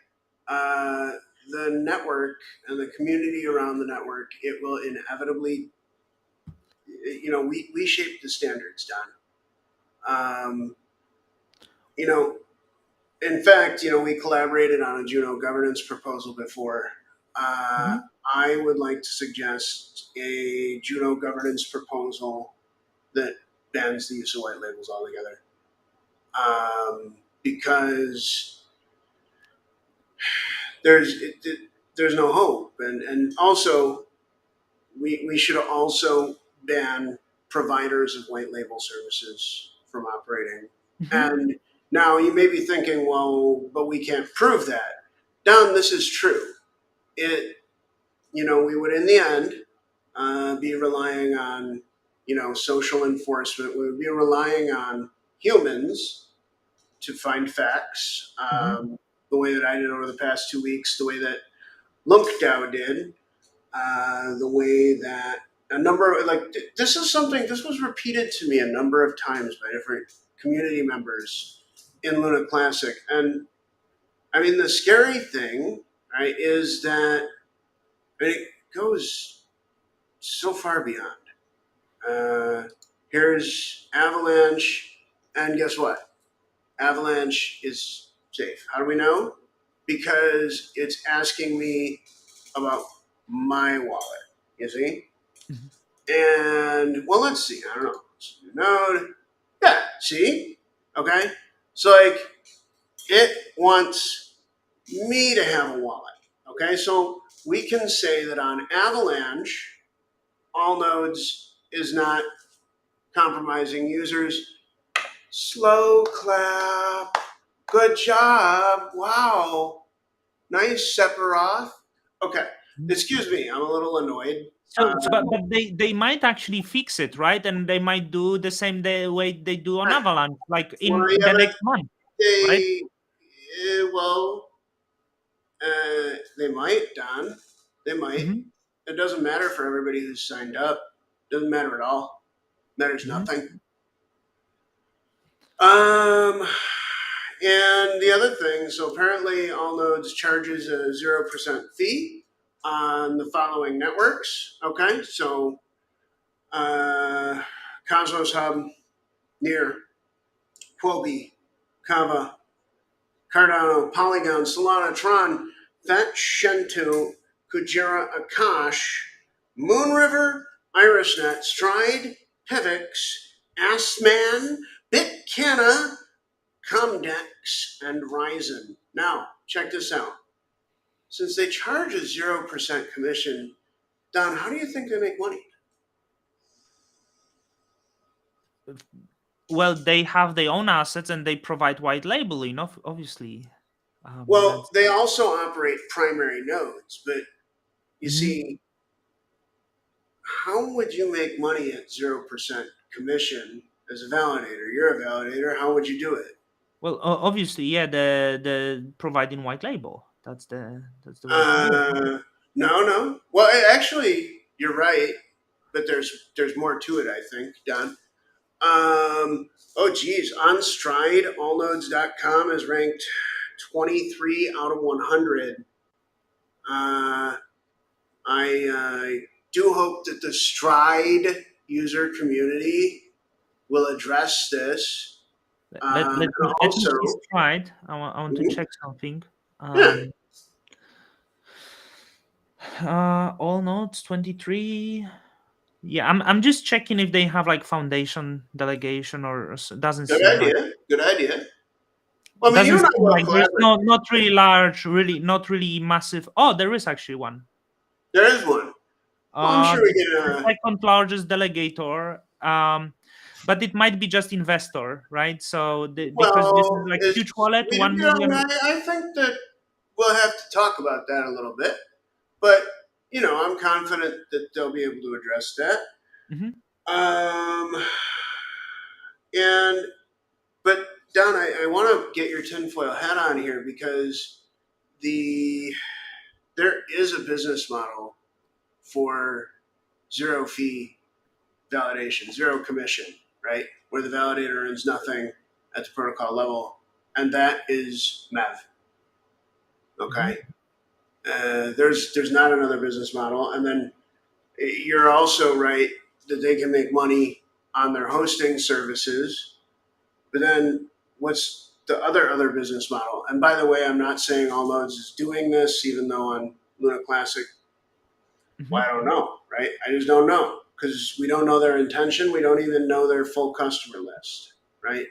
Uh, the network and the community around the network, it will inevitably, we shape the standards, Don. Um, you know, in fact, we collaborated on a Juno governance proposal before. Uh, mhm, I would like to suggest a Juno governance proposal that bans the use of white labels altogether. Because there's no hope, and also we should also ban providers of white label services from operating. mhm, And now you may be thinking, well, but we can't prove that. Don, this is true. It, we would in the end be relying on, social enforcement. We would be relying on humans to find facts, mhm, the way that I did over the past 2 weeks, the way that Lunkdow did, the way that a number of this is something this was repeated to me a number of times by different community members in Luna Classic. And I mean, the scary thing, right, is that it goes so far beyond. Uh, Here's Avalanche, and guess what? Avalanche is safe. How do we know? Because it's asking me about my wallet. You see? mhm. And well, let's see. I don't know. Node. Yeah. See? Okay. So it wants me to have a wallet. Okay. So we can say that on Avalanche, all nodes is not compromising users. Slow clap. Good job. Wow. Nice, Sephiroth. Okay. Excuse me. I'm a little annoyed. But they might actually fix it, right? And they might do the same way they do on Avalanche, like Well, in yeah, the but next month, right? they, well, they might, Don. They might. Hmm. It doesn't matter for everybody who's signed up. Doesn't matter at all. Matters Hmm. nothing. Um, and the other thing, so apparently All Nodes charges a 0% fee on the following networks. Okay, so uh, Cosmos Hub, Near, Quobi, Kava, Cardano, Polygon, Solana, Tron, Fat Shentu, Kujira Akash, Moonriver, IrisNet, Stride, Pivx, Assman, Bitcanna, Comdex, and Ryzen. Now, check this out. Since they charge a 0% commission, Don, how do you think they make money? Well, they have their own assets and they provide white labeling, obviously. Well, That's they also operate primary nodes, but you Mhm. see, how would you make money at 0% commission as a validator? You're a validator. How would you do it? Well, obviously, yeah, the providing white label. That's the way to do it. Uh, no, no. Well, actually, you're right, but there's more to it. I think, Don. Oh, geez, on Stride, allnodes.com is ranked 23 out of 100. Uh, I do hope that the Stride user community will address this. And Let me see also, Stride. I want to check something. yeah, Um, all nodes 23. Yeah, I'm just checking if they have like foundation delegation doesn't good seem like idea. Good idea. Well, I mean, you doesn't and I seem will like there's collaborate. not really large, really not really massive. Oh, there is actually one. There is one. Well, I'm sure we can. The second largest delegator. But it might be just investor, right? So because this is Well, like it's huge wallet, you 1 million. I think that we'll have to talk about that a little bit. But I'm confident that they'll be able to address that. Mhm, Um, and but Don, I want to get your tinfoil hat on here because the there is a business model for zero fee validation, zero commission, right? Where the validator earns nothing at the protocol level, and that is MEV. mhm, Okay, there's not another business model, and then you're also right that they can make money on their hosting services, but then what's the other business model? And by the way, I'm not saying all nodes is doing this, even though on Luna Classic, well, mhm, I don't know, right? I just don't know because we don't know their intention. We don't even know their full customer list, right?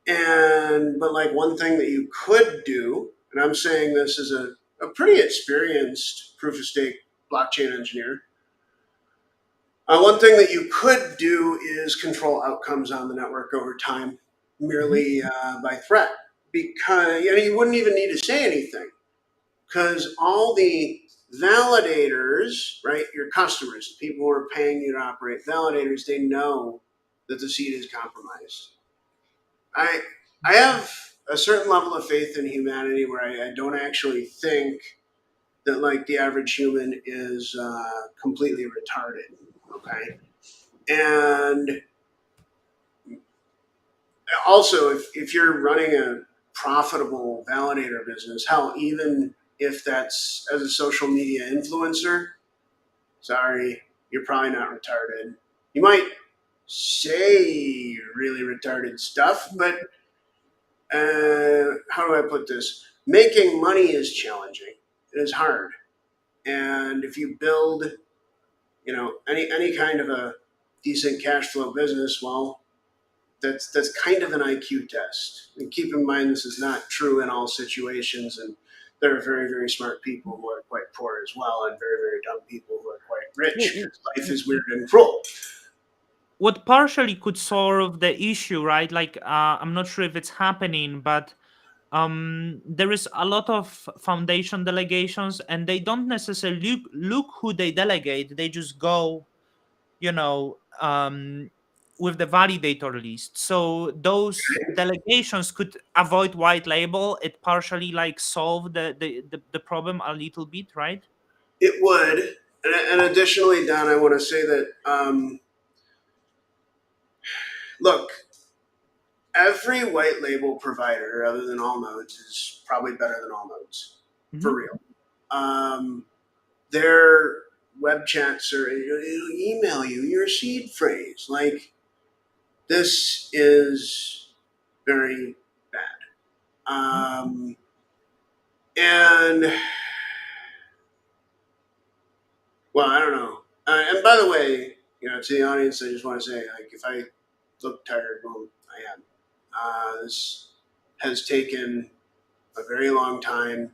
And but like one thing that you could do, and I'm saying this as a pretty experienced proof of stake blockchain engineer. One thing that you could do is control outcomes on the network over time, mhm, merely by threat, because you wouldn't even need to say anything, because all the validators, right, your customers, people who are paying you to operate validators, they know that the seed is compromised. I I have a certain level of faith in humanity where I don't actually think that like the average human is completely retarded. Okay, and also if you're running a profitable validator business, hell, even if that's as a social media influencer, sorry, you're probably not retarded. You might say really retarded stuff, but how do I put this? Making money is challenging. It is hard, and if you build, any kind of a decent cash flow business, well, that's kind of an IQ test. And keep in mind, this is not true in all situations, and there are very, very smart people who are quite poor as well, and very, very dumb people who are quite rich mhm. because life is weird and cruel. What partially could solve the issue, right? Like I'm not sure if it's happening, but there is a lot of foundation delegations and they don't necessarily look who they delegate. They just go, you know um with the validator list, so those delegations could avoid white label. It partially like solve the problem a little bit, right? It would, and additionally, Don, I want to say that look, every white label provider other than all nodes is probably better than all nodes, for Hmm. real. Um, their web chats or it'll email you your seed phrase. Like this is very bad. And well, I don't know. And by the way, to the audience, I just want to say, like, if I look tired, well, I am. This has taken a very long time.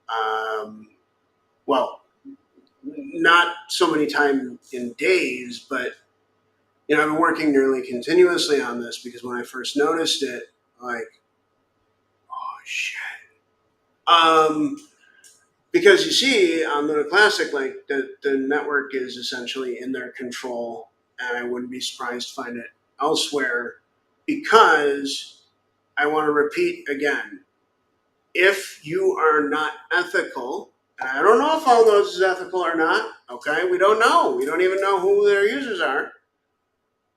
Um, well, not so many time in days, but I've been working nearly continuously on this because when I first noticed it, like, oh shit. Um, because you see, on Luna Classic, like the network is essentially in their control, and I wouldn't be surprised to find it elsewhere. Because I want to repeat again, if you are not ethical, and I don't know if all those is ethical or not. Okay, we don't know. We don't even know who their users are.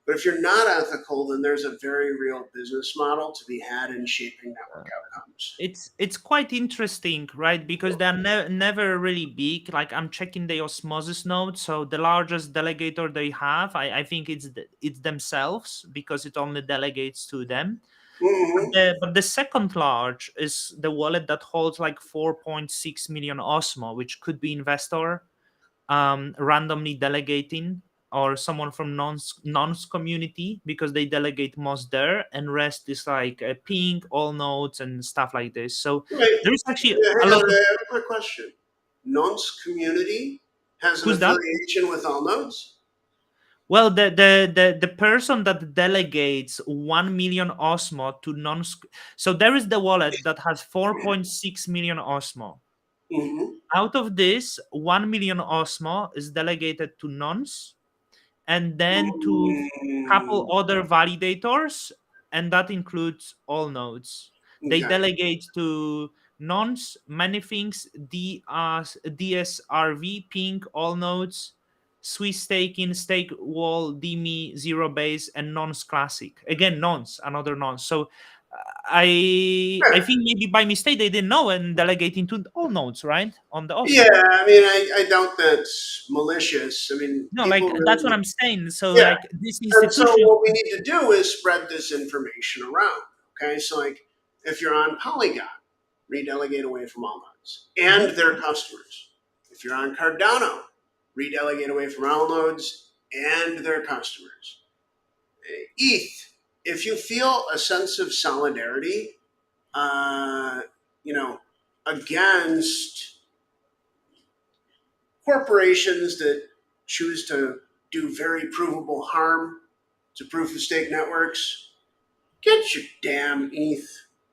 But if you're not ethical, then there's a very real business model to be had in shaping network outcomes. It's quite interesting, right? Because they're never really big. Like I'm checking the osmosis node, so the largest delegator they have, I think it's themselves because it only delegates to them. Mm-hmm. But the second large is the wallet that holds like 4.6 million osmo, which could be investor randomly delegating, or someone from nonce community because they delegate most there, and rest is like ping all nodes and stuff like this. So Right. there's actually Yeah, a hang lot on, of. I have a quick question. Nonce community has an Who's that? affiliation with all nodes? Well, the person that delegates 1 million osmo to nonce. So there is the wallet that has 4.6 million osmo. Mm-hmm. Out of this, 1 million osmo is delegated to nonce, and then to couple Mm, other validators, and that includes all nodes. They okay. delegate to nonce many things: DSRV, ping, all nodes, Swiss staking, stake wall, DME, zero base, and nonce classic. Again, nonce, another nonce. So I Yeah. think maybe by mistake they didn't know and delegating to all nodes, right? On the Yeah, Osmo. I mean, I doubt that's malicious. I mean, No, like people that's what really, I'm saying. So yeah. like this And so institution. what we need to do is spread this information around. Okay, so like if you're on Polygon, redelegate away from all nodes Mhm. and their customers. If you're on Cardano, redelegate away from all nodes and their customers. ETH, if you feel a sense of solidarity, uh, you know, against corporations that choose to do very provable harm to proof of stake networks, get your damn ETH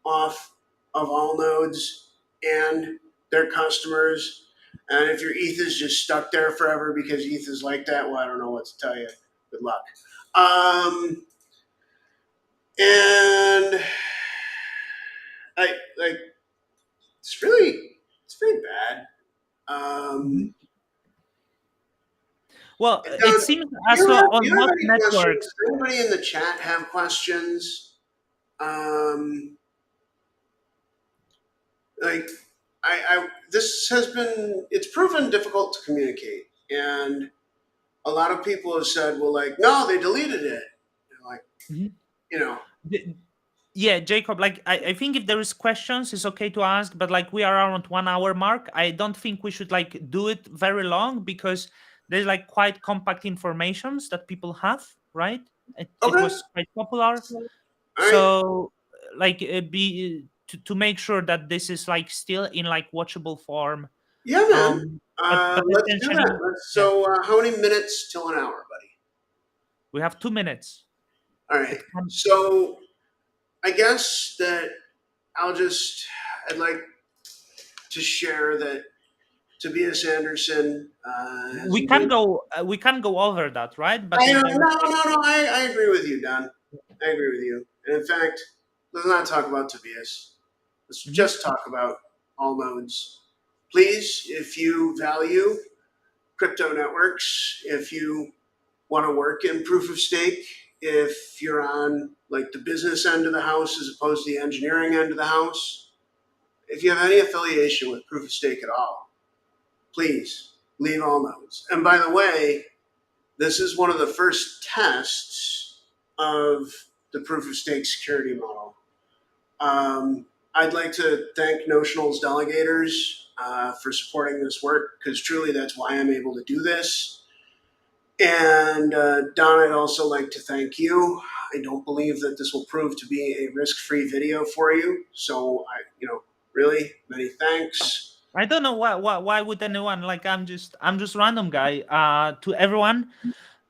off of all nodes and their customers. And if your ETH is just stuck there forever because ETH is like that, well, I don't know what to tell you. Good luck. And I like it's really bad. Mhm. Um, Well, it Don, seems do as you well have do on you have most any questions? networks. Does anybody in the chat have questions? Um, like I this has been it's proven difficult to communicate, and a lot of people have said, well, like no, they deleted it. Like Mhm. you know, The- Yeah, Jacob. Like I think if there is questions, it's okay to ask. But like we are around 1 hour mark. I don't think we should like do it very long because there's like quite compact informations that people have. Right? It okay, was quite popular. all right, So like be to make sure that this is like still in like watchable form. yeah, man. But Let's do that. essentially, Let's, yeah, so, how many minutes till an hour, buddy? we have 2 minutes. All right. It can. So I guess that I'll just I'd like to share that Tobias Anderson has We can engaged. go. We can go over that, right? But I if no there is no like. no no. I agree with you, Don. I agree with you. And in fact, let's not talk about Tobias. Let's Mhm. just talk about all nodes. Please, if you value crypto networks, if you want to work in proof of stake, if you're on like the business end of the house as opposed to the engineering end of the house, if you have any affiliation with proof of stake at all, please leave all nodes. And by the way, this is one of the first tests of the proof of stake security model. I'd like to thank Notional's delegators for supporting this work because truly that's why I'm able to do this. And Don, I'd also like to thank you. I don't believe that this will prove to be a risk-free video for you. So really, many thanks. I don't know why would anyone like I'm just random guy. To everyone,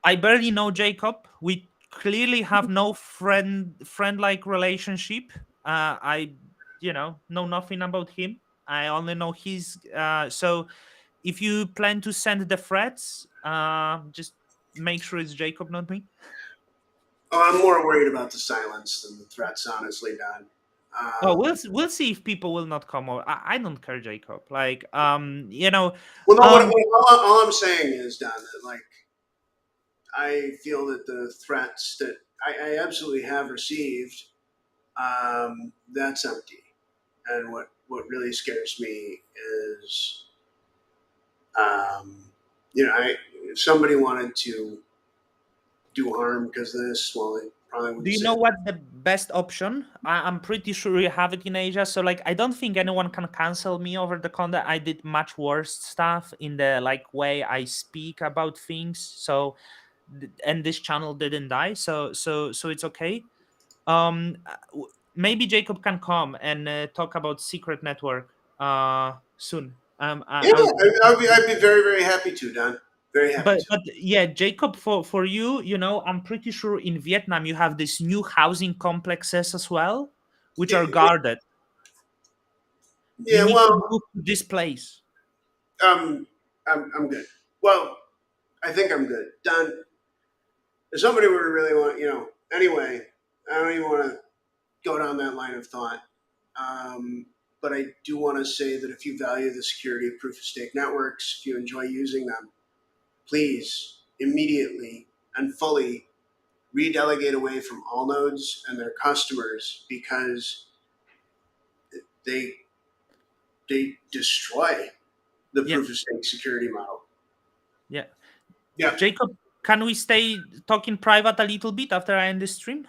I barely know Jacob. We clearly have no friend like relationship. I know nothing about him. I only know his. So if you plan to send the threats, just make sure it's Jacob, not me. Oh, I'm more worried about the silence than the threats, honestly, Don. Oh, Um, we'll see if people will not come over. I don't care, Jacob. well, no, um, all I'm saying is, Don, that like I feel that the threats that I absolutely have received, that's empty. And what really scares me is, um, if somebody wanted to do harm because of this, well, they probably Do wouldn't you say know that. what's the best option? I'm pretty sure you have it in Asia. So like I don't think anyone can cancel me over the content. I did much worse stuff in the like way I speak about things. So and this channel didn't die. So it's okay. Maybe Jacob can come and talk about secret network soon. Yeah, I'll I'd be very, very happy to, Don. Very happy to. but yeah, Jacob, for you, I'm pretty sure in Vietnam you have these new housing complexes as well, which are Yeah, guarded. You yeah, need to well, move to this place. um, I'm good. Well, I think I'm good. Don, if somebody were to really want, anyway, I don't even want to go down that line of thought. Um, but I do want to say that if you value the security of proof of stake networks, if you enjoy using them, please immediately and fully redelegate away from all nodes and their customers because they they destroy the Yeah, proof of stake security model. yeah. Yeah. Jacob, can we stay talking private a little bit after I end the stream?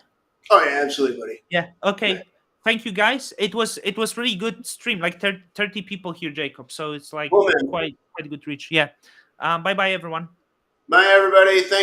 Oh yeah, absolutely, buddy. Yeah. Yeah. Okay. Thank you, guys. It was really good stream. Like 30 people here, Jacob. So it's like Well, man. quite good reach. Yeah. Bye bye, everyone. Bye, everybody. Thank